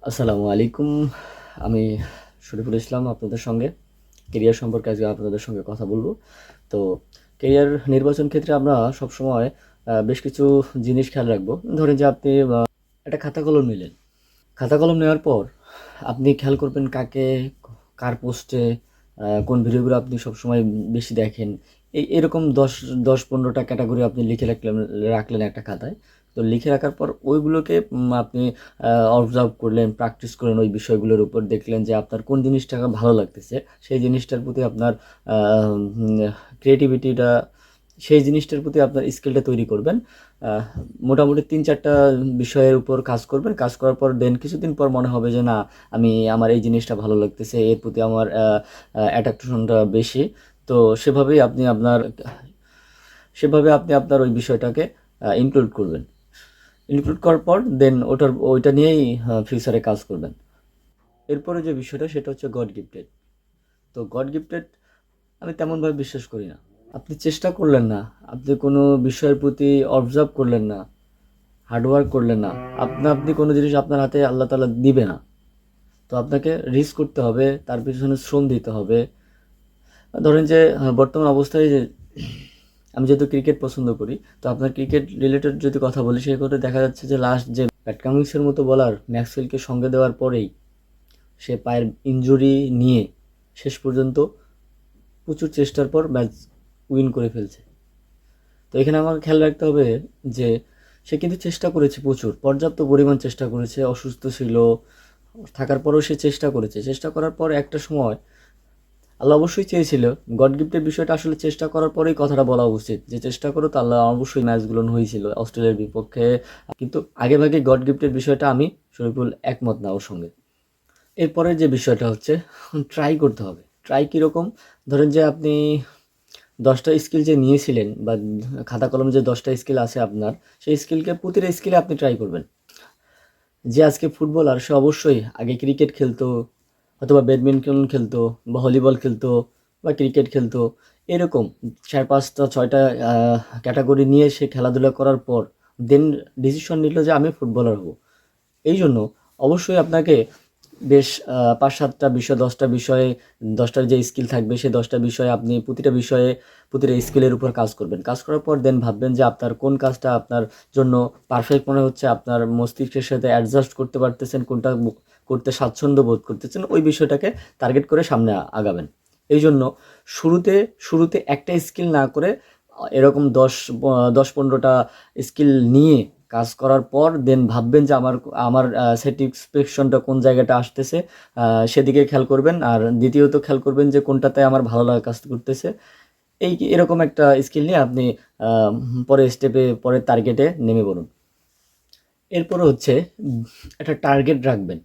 আসসালামু আলাইকুম। আমি শরীফুল ইসলাম আপনাদের সঙ্গে কেরিয়ার সম্পর্কে আজকে আপনাদের সঙ্গে কথা বলবো। তো কেরিয়ার নির্বাচন ক্ষেত্রে আমরা সবসময় বেশ কিছু জিনিস খেয়াল রাখবো। ধরেন যে আপনি একটা খাতা কলম নিলেন। খাতা কলম নেওয়ার পর আপনি খেয়াল করবেন কার পোস্টে কোন ভিডিওগুলো আপনি সবসময় বেশি দেখেন। এরকম ১০-১৫টা ক্যাটাগরি আপনি লিখে রাখলেন একটা খাতায়। তো লিখে রাখার পর ওইগুলোকে আপনি অবজার্ভ করলেন, প্র্যাকটিস করলেন ওই বিষয়গুলোর উপর। দেখলেন যে আপনার কোন জিনিসটা ভালো লাগতেছে, সেই জিনিসটার প্রতি আপনার ক্রিয়েটিভিটিটা, সেই জিনিসটার প্রতি আপনার স্কিলটা তৈরি করবেন। মোটামুটি ৩-৪টা বিষয়ের উপর কাজ করবেন। কাজ করার পর দেন কিছুদিন পর মনে হবে যে না, আমার এই জিনিসটা ভালো লাগতেছে, এর প্রতি আমার অ্যাট্রাকশনটা বেশি। তো সেভাবে আপনি আপনার ওই বিষয়টাকে ইনক্লুড করবেন। ইনক্লুড করার পর দেন ওইটা নিয়েই ফিউচারে কাজ করবেন। এরপরে যে বিষয়টা সেটা হচ্ছে গড গিফটেড। তো গড গিফটেড আমি তেমনভাবে বিশ্বাস করি না। আপনি চেষ্টা করলেন না, আপনি কোনো বিষয়ের প্রতি অবজার্ভ করলেন না, হার্ডওয়ার্ক করলেন না, আপনি কোনো জিনিস আপনার হাতে আল্লাহ তাআলা দিবে না। তো আপনাকে রিস্ক করতে হবে, তার পিছনে শ্রম দিতে হবে। ধরেন যে বর্তমান অবস্থায় যে আমি যেহেতু ক্রিকেট পছন্দ করি, তো আপনার ক্রিকেট রিলেটেড যদি কথা বলি, সেক্ষেত্রে দেখা যাচ্ছে যে লাস্ট যে প্যাট কামিন্সের মতো বলার ম্যাক্সওয়েলকে সঙ্গে দেওয়ার পরেই সে পায়ের ইনজুরি নিয়ে শেষ পর্যন্ত প্রচুর চেষ্টার পর ম্যাচ উইন করে ফেলছে। তো এখানে আমার খেয়াল রাখতে হবে যে সে কিন্তু চেষ্টা করেছে, প্রচুর পর্যাপ্ত পরিমাণ চেষ্টা করেছে, অসুস্থ ছিল থাকার পরেও সে চেষ্টা করেছে। চেষ্টা করার পর একটা সময় আল্লাহ অবশ্যই চেয়েছিল, গড গিফটের বিষয়টা আসলে চেষ্টা করার পরেই কথাটা বলা উচিত যে চেষ্টা করো, তো আল্লাহ অবশ্যই ম্যাচগুলো হয়েছিল অস্ট্রেলিয়ার বিপক্ষে। কিন্তু আগেভাগে গড গিফটের বিষয়টা আমি শরীফুল একমত না ওর সঙ্গে। এরপরের যে বিষয়টা হচ্ছে ট্রাই করতে হবে। ট্রাই কীরকম? ধরেন যে আপনি 10টা স্কিল যে নিয়েছিলেন, বা খাতা কলমে যে 10টা স্কিল আছে আপনার, সেই প্রতিটা স্কিলে আপনি ট্রাই করবেন। যে আজকে ফুটবলার, সে অবশ্যই আগে ক্রিকেট খেলতো, অথবা ব্যাডমিন্টন খেলতো, বা ভলিবল খেলতো, বা ক্রিকেট খেলতো। এরকম 4-5টা 6টা ক্যাটাগরি নিয়ে সে খেলাধুলা করার পর দেন ডিসিশন নিল যে আমি ফুটবলার হব। এই জন্য অবশ্যই আপনাকে বেশ ৫-৭টা বিষয়, 10টা বিষয়ে, 10টার যে স্কিল থাকবে, সেই 10টা বিষয়ে আপনি প্রতিটা স্কিলের উপর কাজ করবেন। কাজ করার পর দেন ভাববেন যে আপনার কোন কাজটা আপনার জন্য পারফেক্ট মনে হচ্ছে, আপনার মস্তিষ্কের সাথে অ্যাডজাস্ট করতে পারতেছেন, কোনটা করতে স্বাচ্ছন্দ্য বোধ করতেছেন, ওই বিষয়টাকে টার্গেট করে সামনে আগাবেন। এই জন্য শুরুতে শুরুতে একটা স্কিল না করে এরকম 10-15টা স্কিল নিয়ে কাজ করার পর দেন ভাববেন যে আমার আমার স্যাটিসফ্যাকশনটা কোন জায়গাটা আসতেছে, সেদিকে খেয়াল করবেন। আর দ্বিতীয়ত খেয়াল করবেন যে কোনটাতে আমার ভালো লাগা কাজ করতেছে। এরকম একটা স্কিল নিয়ে আপনি পরের টার্গেটে নেমে পড়ুন। এরপরে হচ্ছে একটা টার্গেট রাখবেন।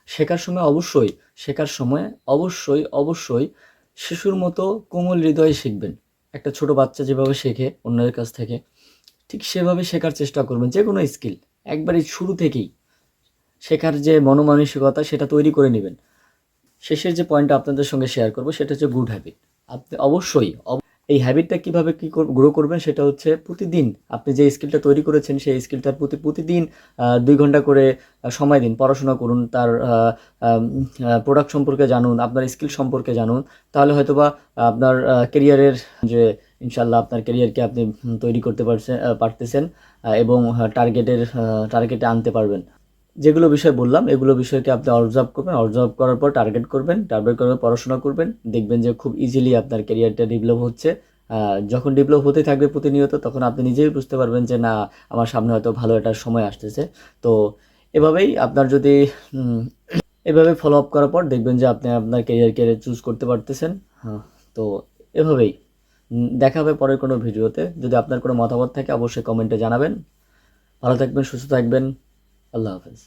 শেখার সময় অবশ্যই শেখার সময় অবশ্যই শিশুর মতো কোমল হৃদয়ে শিখবেন। একটা ছোট বাচ্চা যেভাবে শেখে অন্যের কাছ থেকে, ঠিক সেভাবে শেখার চেষ্টা করবেন। যে কোনো স্কিল একবারে শুরু থেকেই শেখার যে মনোমানসিকতা, সেটা তৈরি করে নেবেন। শেষের যে পয়েন্টটা আপনাদের সঙ্গে শেয়ার করব, সেটা হচ্ছে গুড হ্যাবিট। আপনি অবশ্যই এই হ্যাবিটটা কীভাবে গ্রো করবেন, সেটা হচ্ছে প্রতিদিন আপনি যে স্কিলটা তৈরি করেছেন, সেই স্কিলটার প্রতি প্রতিদিন ২ ঘন্টা করে সময় দিন, পড়াশোনা করুন, তার প্রোডাক্ট সম্পর্কে জানুন, আপনার স্কিল সম্পর্কে জানুন। তাহলে হয়তোবা আপনার কেরিয়ারের যে ইনশাল্লাহ আপনার কেরিয়ারকে আপনি তৈরি করতে পারতেছেন, এবং টার্গেটে আনতে পারবেন। যেগুলো বিষয় বললাম, এগুলো বিষয়কে আপনি অবজার্ভ করবেন, অবজার্ভ করার পর টার্গেট করবেন, পড়াশোনা করবেন। দেখবেন যে খুব ইজিলি আপনার ক্যারিয়ারটা ডেভেলপ হচ্ছে। যখন ডেভেলপ হতে থাকবে প্রতিনিয়ত, তখন আপনি নিজেই বুঝতে পারবেন যে না, আমার সামনে হয়তো ভালো একটা সময় আসতেছে। তো এভাবেই আপনার যদি উম, এভাবে ফলো আপ করার পর দেখবেন যে আপনি আপনার ক্যারিয়ারকে চুজ করতে পারতেছেন। হ্যাঁ, তো এভাবেই দেখা হবে পরের কোনো ভিডিওতে। যদি আপনার কোনো মতামত থাকে অবশ্যই কমেন্টে জানাবেন। ভালো থাকবেন, সুস্থ থাকবেন। আল্লাহ হাফেজ।